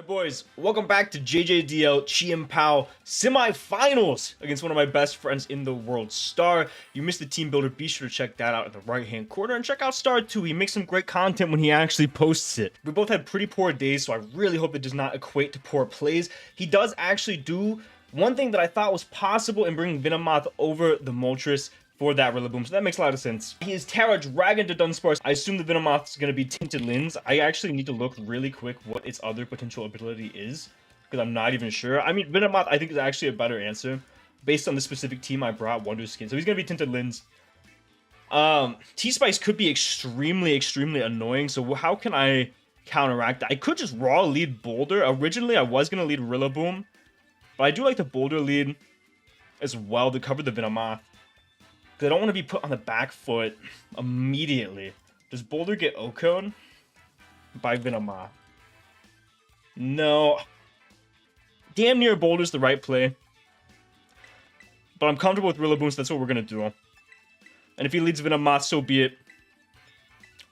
boys? Welcome back to JJDL Chi Semifinals against one of my best friends in the world, Star. You missed the team builder, be sure to check that out in the right hand corner, and check out Star too. He makes some great content when he actually posts it. We both had pretty poor days, so I really hope it does not equate to poor plays. He does actually do one thing that I thought was possible in bringing Bicmouth over the Moltres for that Rillaboom, so that makes a lot of sense. He is Terra Dragon to Dunsparce. I assume the Bicmouth is going to be Tinted Lens. I actually need to look really quick what its other potential ability is, because I'm not even sure. I mean, Bicmouth I think is actually a better answer, based on the specific team I brought, Wonder Skin. So he's going to be Tinted Lens. T-Spice could be extremely annoying, so how can I counteract that? I could just raw lead Boulder. Originally, I was going to lead Rillaboom, but I do like the Boulder lead as well to cover the Bicmouth. I don't want to be put on the back foot immediately. Does Boulder get O-Code by Bicmouth? No. Damn near Boulder's the right play. But I'm comfortable with Rillaboom, so that's what we're going to do. And if he leads Bicmouth, so be it.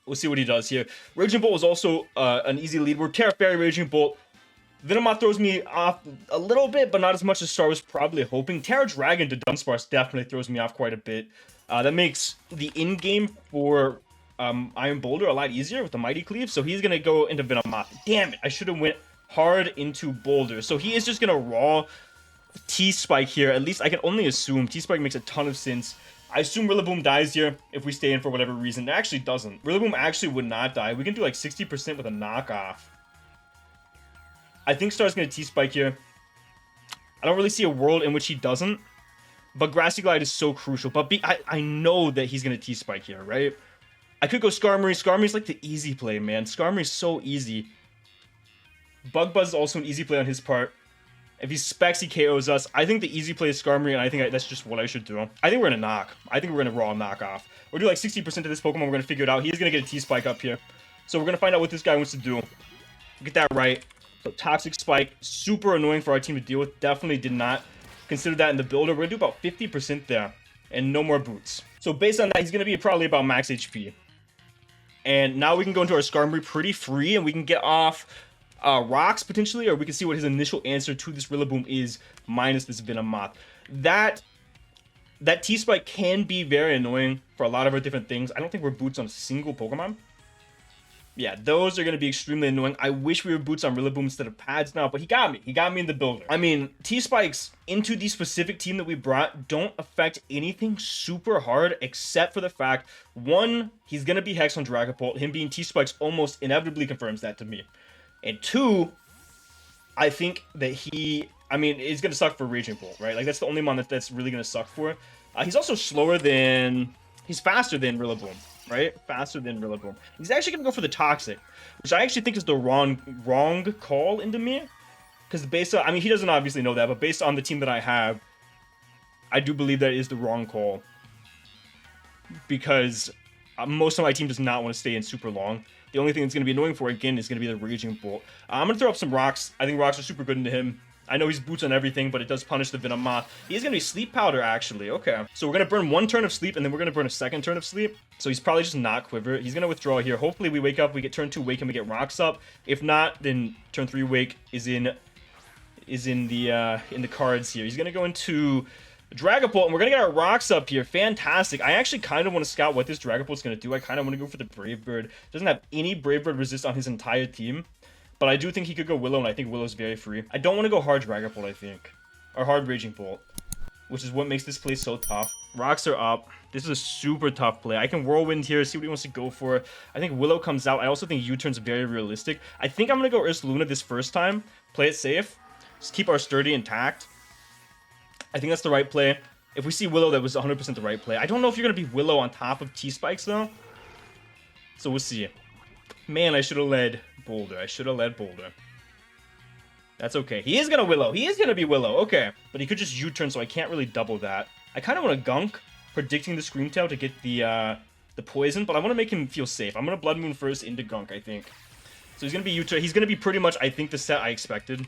We'll see what he does here. Raging Bolt was also an easy lead. We're Terra Fairy, Raging Bolt. Bicmouth throws me off a little bit, but not as much as Star was probably hoping. Terra Dragon to Dunsparce definitely throws me off quite a bit. That makes the in-game for Iron Boulder a lot easier with the Mighty Cleave, so he's going to go into Bicmouth. Damn it, I should have went hard into Boulder. So he is just going to raw T-Spike here. At least I can only assume. T-Spike makes a ton of sense. I assume Rillaboom dies here if we stay in for whatever reason. It actually doesn't. Rillaboom actually would not die. We can do like 60% with a knockoff. I think Star's going to T-Spike here. I don't really see a world in which he doesn't. But Grassy Glide is so crucial. But I know that he's going to T-Spike here, right? I could go Skarmory. Skarmory's like the easy play, man. Skarmory's so easy. Bug Buzz is also an easy play on his part. If he specs, he KOs us. I think the easy play is Skarmory, and I think that's just what I should do. I think we're going to knock. I think we're going to raw knock off. We'll do like 60% of this Pokemon. We're going to figure it out. He's going to get a T-Spike up here. So we're going to find out what this guy wants to do. Get that right. So Toxic Spike, super annoying for our team to deal with. Definitely did not consider that in the builder. We're going to do about 50% there. And no more boots. So based on that, he's going to be probably about max HP. And now we can go into our Skarmory pretty free. And we can get off rocks potentially. Or we can see what his initial answer to this Rillaboom is. Minus this Bicmouth. That T-Spike can be very annoying for a lot of our different things. I don't think we're boots on a single Pokemon. Yeah, those are going to be extremely annoying. I wish we were boots on Rillaboom instead of pads now, but he got me. He got me in the builder. I mean, T-Spikes into the specific team that we brought don't affect anything super hard except for the fact, one, he's going to be Hex on Dragapult. Him being T-Spikes almost inevitably confirms that to me. And two, I think that he's going to suck for Raging Bolt, right? Like, that's the only one that's really going to suck for. He's also he's faster than Rillaboom. Right? Faster than Rillaboom. He's actually going to go for the Toxic, which I actually think is the wrong call into me. Because based on, he doesn't obviously know that, but based on the team that I have, I do believe that is the wrong call. Because most of my team does not want to stay in super long. The only thing that's going to be annoying for, again, is going to be the Raging Bolt. I'm going to throw up some rocks. I think rocks are super good into him. I know he's boots on everything, but it does punish the Bicmouth. He's going to be Sleep Powder, actually. Okay. So we're going to burn one turn of sleep, and then we're going to burn a second turn of sleep. So he's probably just not Quiver. He's going to withdraw here. Hopefully we wake up, we get turn 2 wake, and we get rocks up. If not, then turn 3 wake is in the cards here. He's going to go into Dragapult, and we're going to get our rocks up here. Fantastic. I actually kind of want to scout what this Dragapult's going to do. I kind of want to go for the Brave Bird. Doesn't have any Brave Bird resist on his entire team. But I do think he could go Willow, and I think Willow's very free. I don't want to go hard Dragapult, I think. Or hard Raging Bolt. Which is what makes this play so tough. Rocks are up. This is a super tough play. I can Whirlwind here, see what he wants to go for. I think Willow comes out. I also think U-turn's very realistic. I think I'm going to go Ursaluna this first time. Play it safe. Just keep our Sturdy intact. I think that's the right play. If we see Willow, that was 100% the right play. I don't know if you're going to be Willow on top of T-Spikes, though. So we'll see. Man, I should have led Boulder. I should have led Boulder. That's okay. He is going to Willow. He is going to be Willow. Okay. But he could just U-turn, so I can't really double that. I kind of want to Gunk, predicting the Scream Tail to get the poison, but I want to make him feel safe. I'm going to Blood Moon first into Gunk, I think. So he's going to be U-turn. He's going to be pretty much, I think, the set I expected.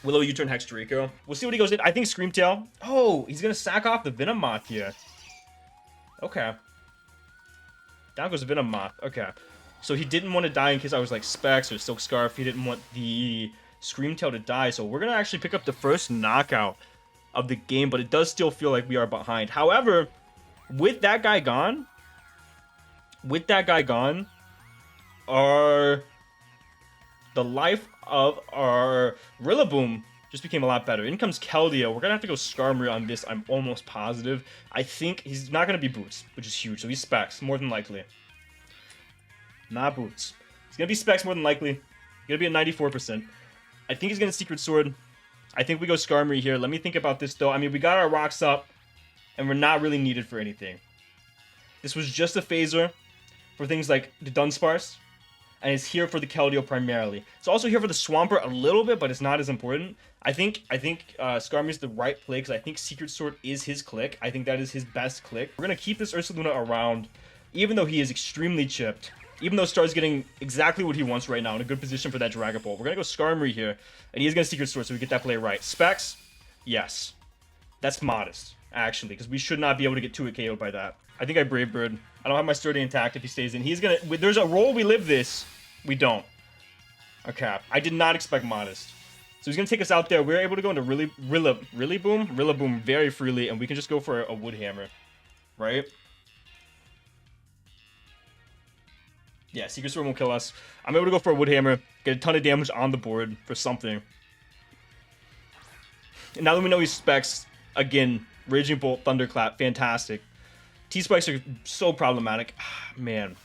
Willow U-turn Hex Draco. We'll see what he goes in. I think Scream Tail. Oh, he's going to sack off the Venomoth here. Okay. Down goes Venomoth. Okay. So he didn't want to die in case I was like Specs or Silk Scarf. He didn't want the Screamtail to die. So we're going to actually pick up the first knockout of the game, but it does still feel like we are behind. However, with that guy gone, the life of our Rillaboom just became a lot better. In comes Keldeo. We're going to have to go Skarmory on this, I'm almost positive. I think he's not going to be Boots, which is huge. So he's Specs, more than likely. Not Boots. He's going to be Specs, more than likely. Going to be at 94%. I think he's going to Secret Sword. I think we go Skarmory here. Let me think about this, though. I mean, we got our rocks up, and we're not really needed for anything. This was just a phaser for things like the Dunsparce, and it's here for the Keldeo primarily. It's also here for the Swampert a little bit, but it's not as important. I think Skarmory is the right play, because I think Secret Sword is his click. I think that is his best click. We're going to keep this Ursaluna around, even though he is extremely chipped. Even though Star's getting exactly what he wants right now, in a good position for that Dragon Ball. We're going to go Skarmory here, and he's going to Secret Sword, so we get that play right. Specs? Yes. That's modest, actually, because we should not be able to get 2-hit KO'd by that. I think I Brave Bird. I don't have my Sturdy intact if he stays in. He's going to... There's a roll we live this. We don't. Okay. I did not expect modest. So he's going to take us out there. We're able to go into Rillaboom very freely, and we can just go for a Wood Hammer. Right? Yeah, Secret Sword won't kill us. I'm able to go for a Wood Hammer, get a ton of damage on the board for something. And now that we know he's Specs, again, Raging Bolt, Thunderclap, fantastic. T-Spikes are so problematic. Man.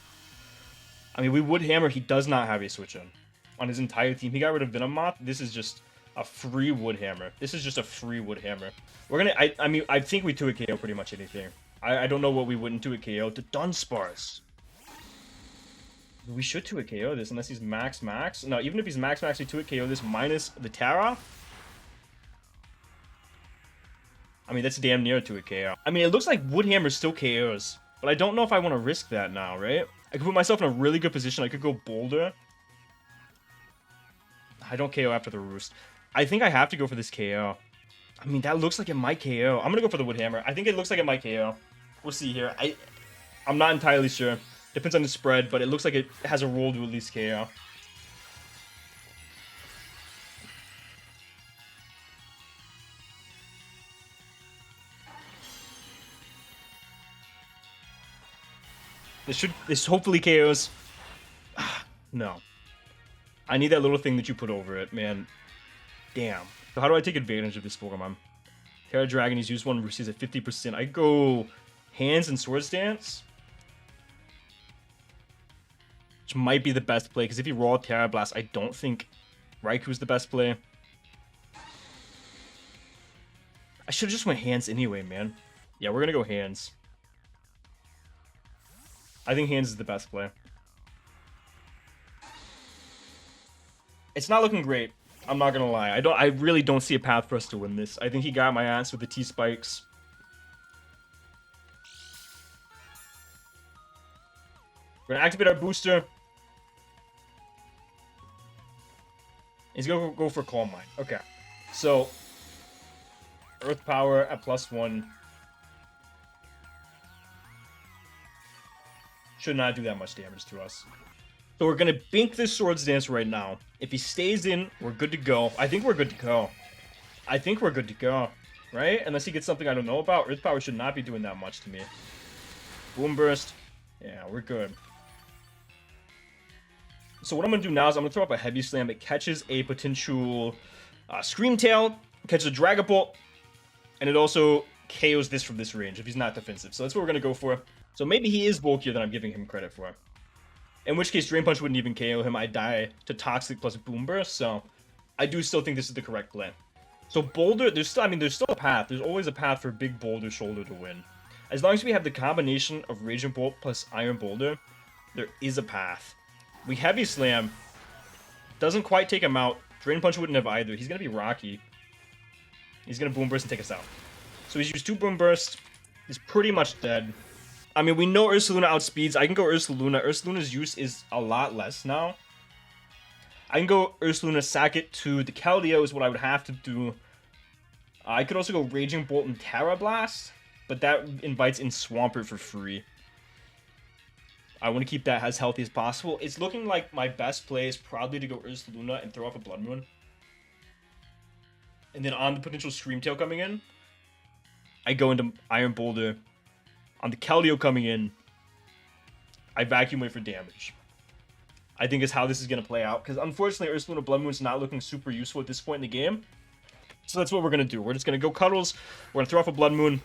I mean, we Wood Hammer, he does not have a switch in on his entire team. He got rid of Venomoth. This is just a free Wood Hammer. This is just a free Wood Hammer. We're gonna, I mean, I think we 2-hit KO pretty much anything. I don't know what we wouldn't 2-hit KO. The Dunsparce. We should 2-hit KO this unless he's max. No, even if he's max, we 2-hit KO this minus the Tara. I mean, that's damn near a 2-hit KO. I mean, it looks like Wood Hammer still KOs, but I don't know if I want to risk that now, right? I could put myself in a really good position. I could go Boulder. I don't KO after the Roost. I think I have to go for this KO. I mean, that looks like it might KO. I'm going to go for the Wood Hammer. I think it looks like it might KO. We'll see here. I'm not entirely sure. Depends on the spread, but it looks like it has a roll to at least KO. This hopefully KOs. No. I need that little thing that you put over it, man. Damn. So how do I take advantage of this Pokemon? Terra Dragon, he's used one, receives at 50%. I go Hands and Swords Dance. Which might be the best play, because if you roll Terra Blast, I don't think Raikou's the best play. I should have just went Hands anyway, man. Yeah, we're going to go Hands. I think Hands is the best play. It's not looking great. I'm not going to lie. I really don't see a path for us to win this. I think he got my ass with the T-Spikes. We're going to activate our booster. He's going to go for Calm Mind. Okay. So, Earth Power at +1. Should not do that much damage to us. So we're going to bink this Swords Dance right now. If he stays in, we're good to go. I think we're good to go. I think we're good to go. Right? Unless he gets something I don't know about. Earth Power should not be doing that much to me. Boom Burst. Yeah, we're good. So what I'm going to do now is I'm going to throw up a Heavy Slam. It catches a potential Screamtail, catches a Dragon Bolt, and it also KOs this from this range if he's not defensive. So that's what we're going to go for. So maybe he is bulkier than I'm giving him credit for. In which case, Drain Punch wouldn't even KO him. I die to Toxic plus Boom Burst, so I do still think this is the correct play. So Boulder, there's still a path. There's always a path for Big Boulder Shoulder to win. As long as we have the combination of Raging Bolt plus Iron Boulder, there is a path. We Heavy Slam. Doesn't quite take him out. Drain Punch wouldn't have either. He's going to be Rocky. He's going to Boom Burst and take us out. So he's used 2 Boom Bursts. He's pretty much dead. I mean, we know Ursaluna outspeeds. I can go Ursaluna. Ursaluna's use is a lot less now. I can go Ursaluna, sack it to the Keldeo is what I would have to do. I could also go Raging Bolt and Terra Blast, but that invites in Swampert for free. I want to keep that as healthy as possible. It's looking like my best play is probably to go Ursaluna and throw off a Blood Moon. And then on the potential Screamtail coming in, I go into Iron Boulder. On the Keldeo coming in, I Vacuum Wave for damage. I think is how this is going to play out. Because unfortunately, Ursaluna Blood Moon is not looking super useful at this point in the game. So that's what we're going to do. We're just going to go Cuddles. We're going to throw off a Blood Moon.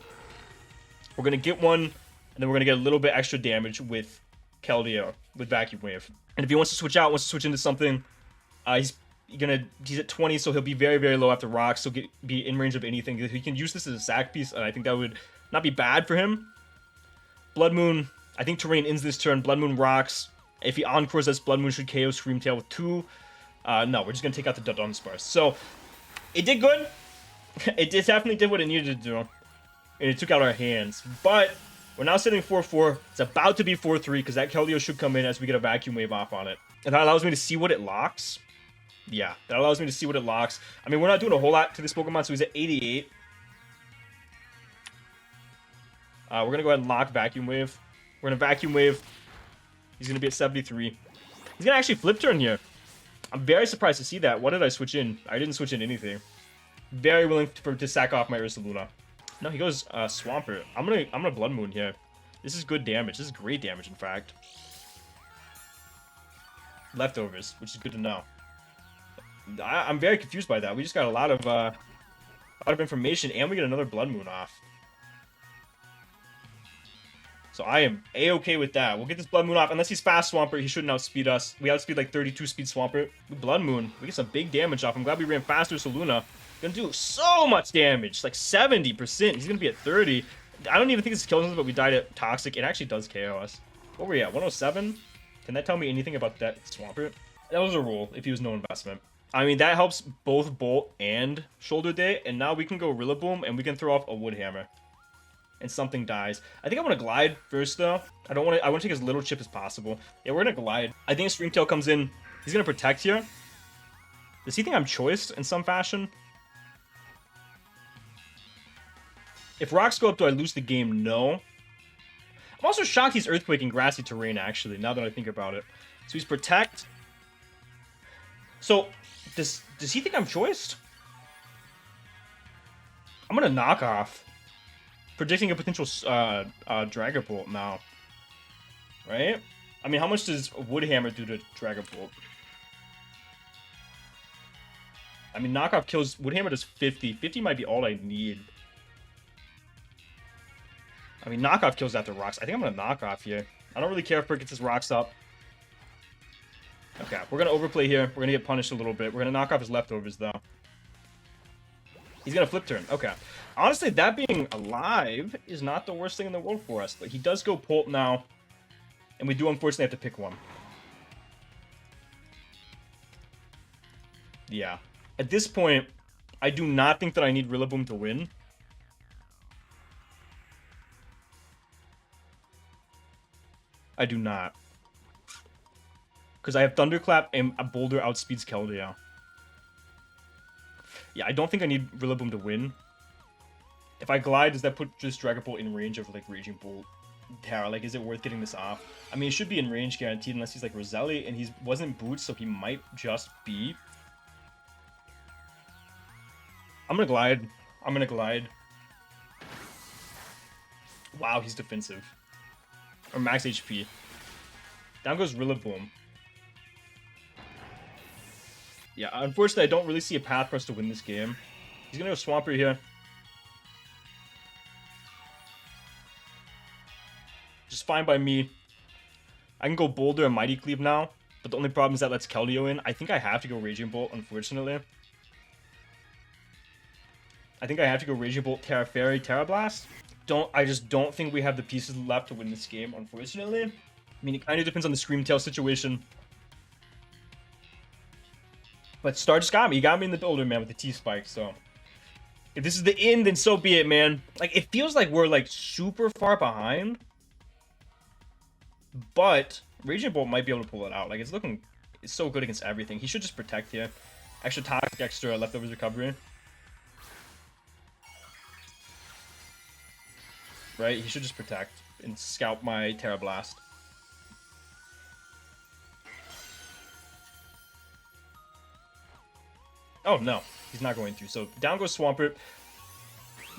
We're going to get one. And then we're going to get a little bit extra damage with Keldeo, with Vacuum Wave. And if he wants to switch out, wants to switch into something, he's at 20, so he'll be very, very low after rocks. So be in range of anything. He can use this as a sack piece, and I think that would not be bad for him. Blood Moon, I think Terrain ends this turn. Blood Moon rocks. If he encores us, Blood Moon should KO Screamtail with 2. No, we're just going to take out the Dunsparce. So, it did good. It definitely did what it needed to do. And it took out our hands. But, we're now sitting 4-4. It's about to be 4-3, because that Keldeo should come in as we get a Vacuum Wave off on it. And that allows me to see what it locks. Yeah, that allows me to see what it locks. I mean, we're not doing a whole lot to this Pokemon, so he's at 88. We're going to go ahead and lock Vacuum Wave. We're going to Vacuum Wave. He's going to be at 73. He's going to actually flip turn here. I'm very surprised to see that. What did I switch in? I didn't switch in anything. Very willing to sack off my Ursaluna. No, he goes Swampert. I'm gonna Blood Moon here. This is good damage. This is great damage, in fact. Leftovers, which is good to know. I'm very confused by that. We just got a lot of information, and we get another Blood Moon off. So I am A-okay with that. We'll get this Blood Moon off. Unless he's fast Swampert, he shouldn't outspeed us. We outspeed like 32 speed Swampert. With Blood Moon, we get some big damage off. I'm glad we ran faster, so Luna. Gonna do so much damage. Like 70%. He's gonna be at 30. I don't even think this kills us, but we died at Toxic. It actually does KO us. What were we at? 107? Can that tell me anything about that Swampert? That was a roll if he was no investment. I mean, that helps both Bolt and Shoulder Day. And now we can go Rillaboom and we can throw off a Wood Hammer. And something dies. I think I want to Glide first, though. I want to take as little chip as possible. Yeah, we're going to Glide. I think Screamtail comes in. He's going to Protect here. Does he think I'm choiced in some fashion? If rocks go up, do I lose the game? No. I'm also shocked he's Earthquaking Grassy Terrain, actually, now that I think about it. So he's Protect. So, does he think I'm choiced? I'm going to Knock Off. Predicting a potential Dragapult now. Right? I mean, how much does Woodhammer do to Dragapult? I mean, Knockoff kills... Woodhammer does 50. 50 might be all I need. I mean, Knockoff kills after rocks. I think I'm going to Knockoff here. I don't really care if Brick gets his rocks up. Okay, we're going to overplay here. We're going to get punished a little bit. We're going to knock off his leftovers, though. He's going to flip turn. Okay. Honestly, that being alive is not the worst thing in the world for us. But he does go Pulp now. And we do unfortunately have to pick one. Yeah. At this point, I do not think that I need Rillaboom to win. I do not. Because I have Thunderclap and a Boulder outspeeds Keldeo. Yeah, I don't think I need Rillaboom to win. If I Glide, does that put just Dragapult in range of, like, Raging Bolt? Terra, like, is it worth getting this off? I mean, it should be in range guaranteed unless he's, like, Roselli, and he wasn't Boots, so he might just be. I'm gonna Glide. I'm gonna Glide. Wow, he's defensive. Or max HP. Down goes Rillaboom. Yeah, unfortunately, I don't really see a path for us to win this game. He's gonna go Swampert here. Just fine by me. I can go Boulder and Mighty Cleave now, but the only problem is that lets Keldeo in. I think I have to go Raging Bolt, unfortunately. I think I have to go Raging Bolt, Terra Fairy, Terra Blast. I just don't think we have the pieces left to win this game, unfortunately. I mean, it kind of depends on the Screamtail situation. But Star just got me. He got me in the Boulder, man, with the T-Spike, so... If this is the end, then so be it, man. Like, it feels like we're, like, super far behind. But Raging Bolt might be able to pull it out. Like, it's so good against everything. He should just Protect here. Extra Toxic, extra Leftovers Recovery. Right? He should just Protect and scalp my Terra Blast. Oh, no. He's not going through. So down goes Swampert.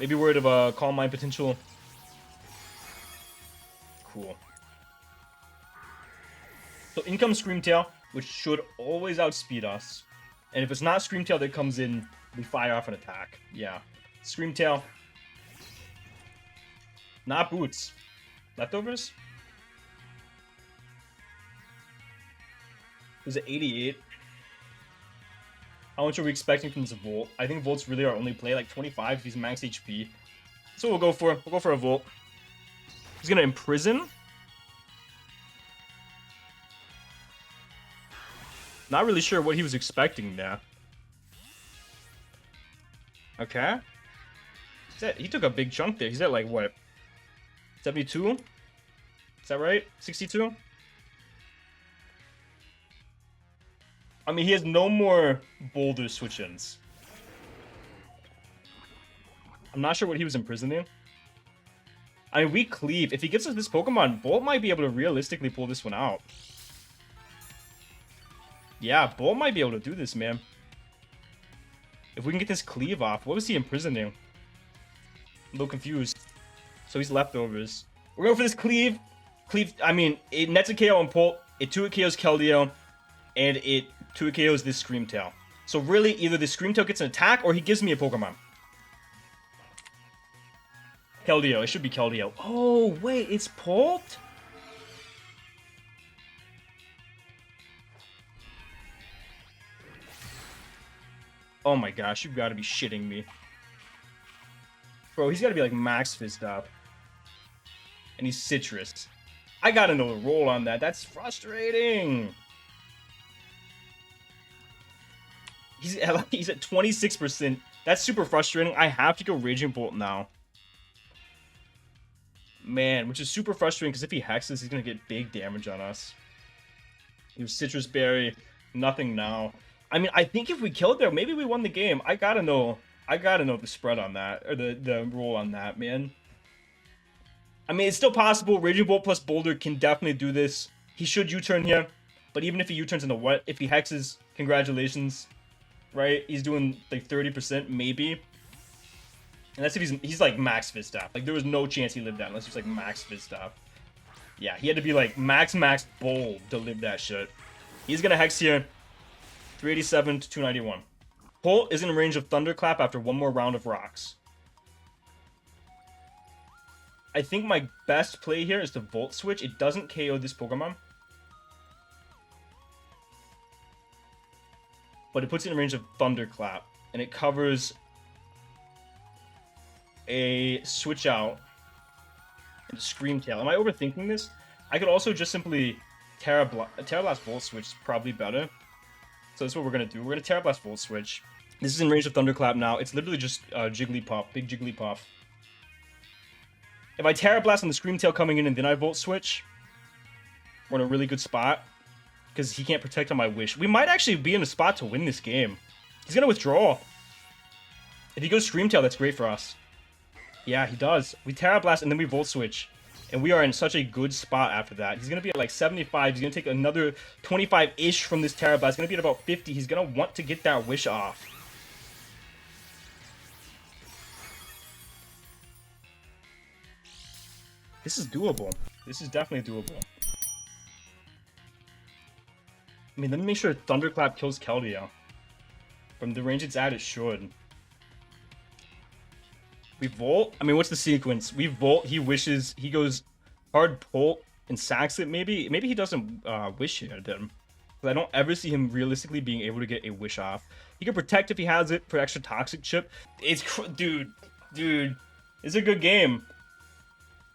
Maybe worried of a Calm Mind potential. Cool. So in comes Screamtail, which should always outspeed us. And if it's not Screamtail that comes in, we fire off an attack. Yeah. Screamtail. Not Boots. Leftovers? It was at 88. How much are we expecting from this Volt? I think Volt's really our only play, like 25 if he's max HP. So we'll go for a Volt. He's gonna Imprison. Not really sure what he was expecting there. Okay. He took a big chunk there. He's at like what? 72? Is that right? 62? I mean, he has no more Boulder switch-ins. I'm not sure what he was imprisoning. I mean, we cleave. If he gives us this Pokemon, Bolt might be able to realistically pull this one out. Yeah, Bolt might be able to do this, man. If we can get this cleave off. What was he imprisoning? I'm a little confused. So he's leftovers. We're going for this cleave. Cleave, I mean, it nets a KO on Bolt. It 2-hit KOs Keldeo. And it 2-hit KOs this Screamtail. So really, either the Screamtail gets an attack or he gives me a Pokemon. Keldeo. It should be Keldeo. Oh, wait. It's Bolt? Oh my gosh. You've got to be shitting me. Bro, he's got to be like max Fist up. And he's Citrus. I got to know the roll on that. That's frustrating. He's at 26%. That's super frustrating. I have to go Raging Bolt now. Man, which is super frustrating because if he hexes, he's going to get big damage on us. He was Citrus Berry. Nothing now. I mean, I think if we killed there, maybe we won the game. I gotta know the spread on that. Or the roll on that, man. I mean, it's still possible. Raging Bolt plus Boulder can definitely do this. He should U-turn here. But even if he U-turns into what? If he hexes, congratulations. Right? He's doing like 30% maybe. And that's if he's like max Fist up. Like there was no chance he lived that unless he's like max Fist up. Yeah, he had to be like max bold to live that shit. He's gonna hex here. 387 to 291. Bolt is in range of Thunderclap after one more round of rocks. I think my best play here is to Volt Switch. It doesn't KO this Pokemon. But it puts it in range of Thunderclap. And it covers a Switch Out and a Screamtail. Am I overthinking this? I could also just simply Terra Blast Volt Switch is probably better. So that's what we're going to do. We're going to Terra Blast Volt Switch. This is in range of Thunderclap now. It's literally just Jigglypuff. Big Jigglypuff. If I Terra Blast on the Screamtail coming in and then I Volt Switch, we're in a really good spot. Because he can't protect on my Wish. We might actually be in a spot to win this game. He's going to withdraw. If he goes Screamtail, that's great for us. Yeah, he does. We Terra Blast and then we Volt Switch. And we are in such a good spot after that. He's going to be at like 75. He's going to take another 25-ish from this Terra Blast. He's going to be at about 50. He's going to want to get that Wish off. This is doable. This is definitely doable. I mean, let me make sure Thunderclap kills Keldeo. From the range it's at, it should. We Volt? I mean, what's the sequence? We Volt, he wishes, he goes hard Bolt and sacks it, maybe. Maybe he doesn't Wish here, then. Because I don't ever see him realistically being able to get a Wish off. He can Protect if he has it for extra Toxic Chip. Dude, it's a good game.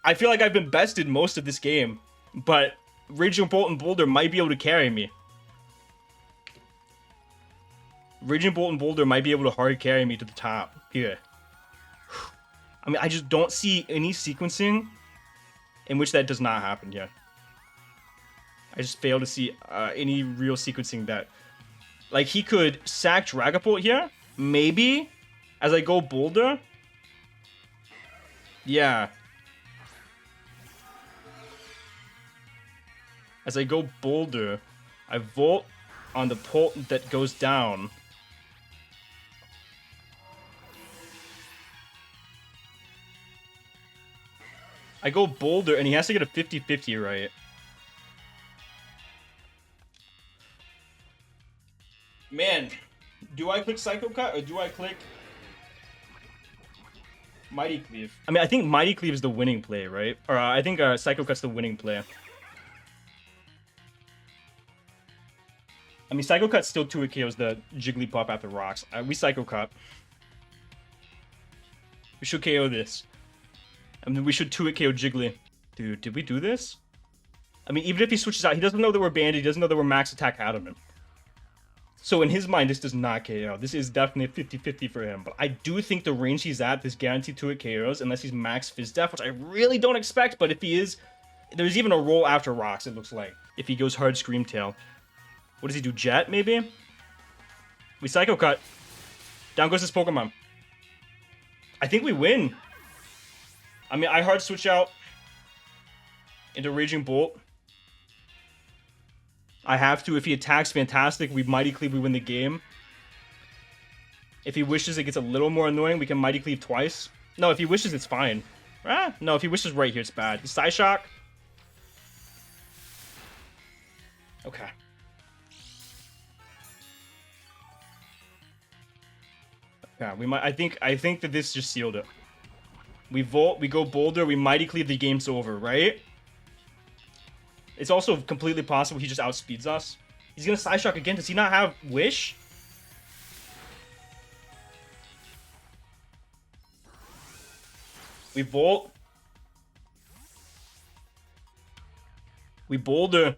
I feel like I've been bested most of this game. But Raging Bolt and Boulder might be able to carry me. Raging Bolt and Boulder might be able to hard carry me to the top. Here. I mean, I just don't see any sequencing in which that does not happen here. I just fail to see any real sequencing that... Like, he could sack Dragapult here. Maybe. As I go Boulder. Yeah. As I go Boulder, I Volt on the Bolt that goes down. I go Boulder, and he has to get a 50-50 right. Man, do I click Psycho Cut or do I click Mighty Cleave? I mean, I think Mighty Cleave is the winning play, right? Or I think Psycho Cut's the winning play. I mean, Psycho Cut still 2-hit KOs the Jigglypuff after rocks. We Psycho Cut. We should KO this. I mean, we should 2-hit KO Jiggly. Dude, did we do this? I mean, even if he switches out, he doesn't know that we're banded. He doesn't know that we're max attack adamant. So in his mind, this does not KO. This is definitely a 50-50 for him. But I do think the range he's at, this guaranteed 2-hit KOs, unless he's max Fizz Def, which I really don't expect. But if he is, there's even a roll after rocks, it looks like. If he goes hard Scream Tail. What does he do? Jet, maybe? We Psycho Cut. Down goes this Pokemon. I think we win. I mean, I hard switch out into Raging Bolt. I have to. If he attacks, fantastic. We Mighty Cleave, we win the game. If he wishes, it gets a little more annoying. We can Mighty Cleave twice. No, if he wishes, it's fine. No, if he wishes right here, it's bad. He's Psyshock. Okay. Yeah, we might. I think that this just sealed it. We Volt, we go Boulder, we Mighty Cleave, the game's over, right? It's also completely possible he just outspeeds us. He's gonna Psyshock again. Does he not have Wish? We Volt. We Boulder.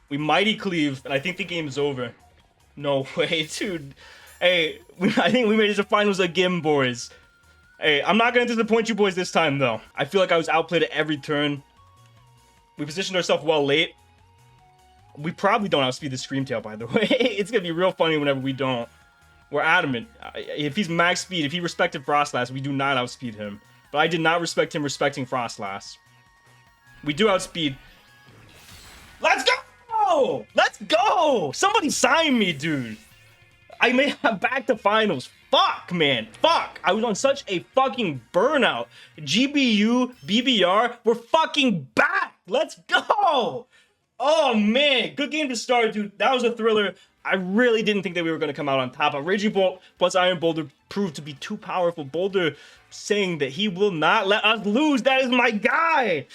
We Mighty Cleave, and I think the game's over. No way, dude. Hey, I think we made it to finals again, boys. Hey, I'm not going to disappoint you boys this time, though. I feel like I was outplayed at every turn. We positioned ourselves well late. We probably don't outspeed the Scream Tail, by the way. It's going to be real funny whenever we don't. We're adamant. If he's max speed, if he respected Frostlass, we do not outspeed him. But I did not respect him respecting Frostlass. We do outspeed. Let's go! Let's go! Somebody sign me, dude. I may have back to finals. Fuck, man. Fuck. I was on such a fucking burnout. GBU, BBR, we're fucking back. Let's go. Oh, man. Good game to start, dude. That was a thriller. I really didn't think that we were going to come out on top. A Raging Bolt plus Iron Boulder proved to be too powerful. Boulder saying that he will not let us lose. That is my guy.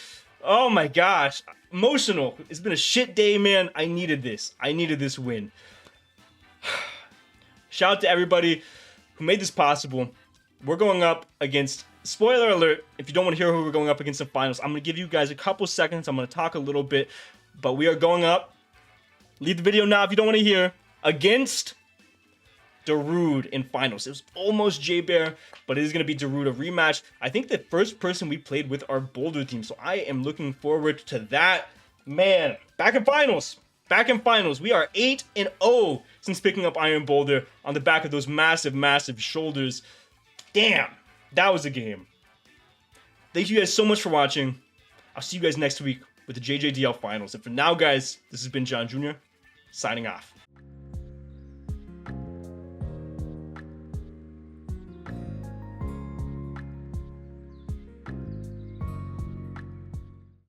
Oh, my gosh. Emotional. It's been a shit day, man. I needed this. I needed this win. Shout out to everybody who made this possible. We're going up against, spoiler alert, if you don't want to hear who we're going up against in finals, I'm going to give you guys a couple seconds. I'm going to talk a little bit, but we are going up. Leave the video now if you don't want to hear. Against Darude in finals. It was almost J-Bear, but it is going to be Darude, a rematch. I think the first person we played with our Boulder team, so I am looking forward to that. Man, back in finals. Back in finals. We are 8-0 since picking up Iron Boulder on the back of those massive, massive shoulders. Damn, that was a game. Thank you guys so much for watching. I'll see you guys next week with the JJDL finals. And for now, guys, this has been John Jr. signing off.